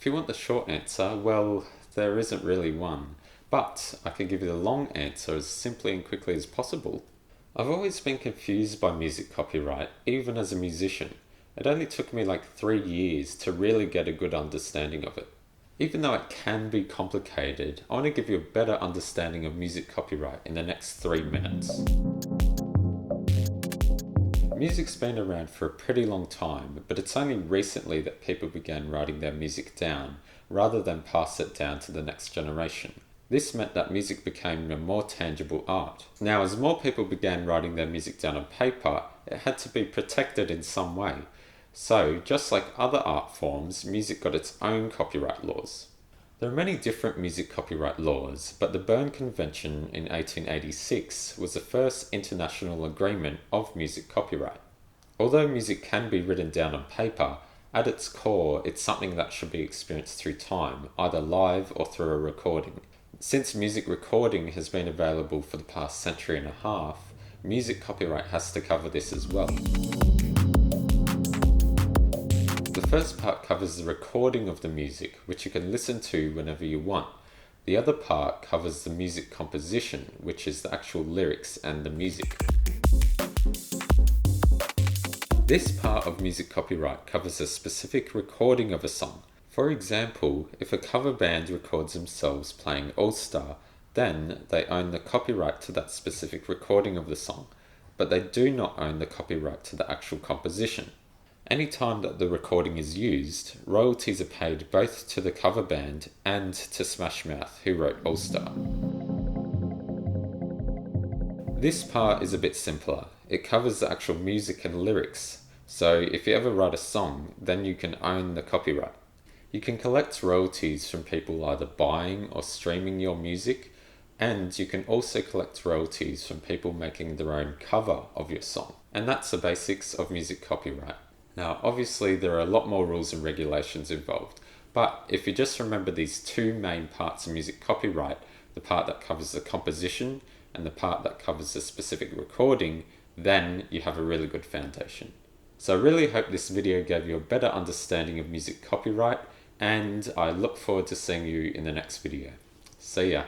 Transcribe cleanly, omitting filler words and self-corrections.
you want the short answer, well, there isn't really one, but I can give you the long answer as simply and quickly as possible. I've always been confused by music copyright, even as a musician. It only took me like 3 years to really get a good understanding of it. Even though it can be complicated, I want to give you a better understanding of music copyright in the next 3 minutes. Music's been around for a pretty long time, but it's only recently that people began writing their music down, rather than pass it down to the next generation. This meant that music became a more tangible art. Now, as more people began writing their music down on paper, it had to be protected in some way. So, just like other art forms, music got its own copyright laws. There are many different music copyright laws, but the Berne Convention in 1886 was the first international agreement of music copyright. Although music can be written down on paper, at its core it's something that should be experienced through time, either live or through a recording. Since music recording has been available for the past century and a half, music copyright has to cover this as well. The first part covers the recording of the music, which you can listen to whenever you want. The other part covers the music composition, which is the actual lyrics and the music. This part of music copyright covers a specific recording of a song. For example, if a cover band records themselves playing All Star, then they own the copyright to that specific recording of the song, but they do not own the copyright to the actual composition. Any time that the recording is used, royalties are paid both to the cover band and to Smash Mouth, who wrote All Star. This part is a bit simpler. It covers the actual music and lyrics, so if you ever write a song, then you can own the copyright. You can collect royalties from people either buying or streaming your music, and you can also collect royalties from people making their own cover of your song. And that's the basics of music copyright. Now, obviously there are a lot more rules and regulations involved, but if you just remember these two main parts of music copyright, the part that covers the composition and the part that covers the specific recording, then you have a really good foundation. So I really hope this video gave you a better understanding of music copyright, and I look forward to seeing you in the next video. See ya.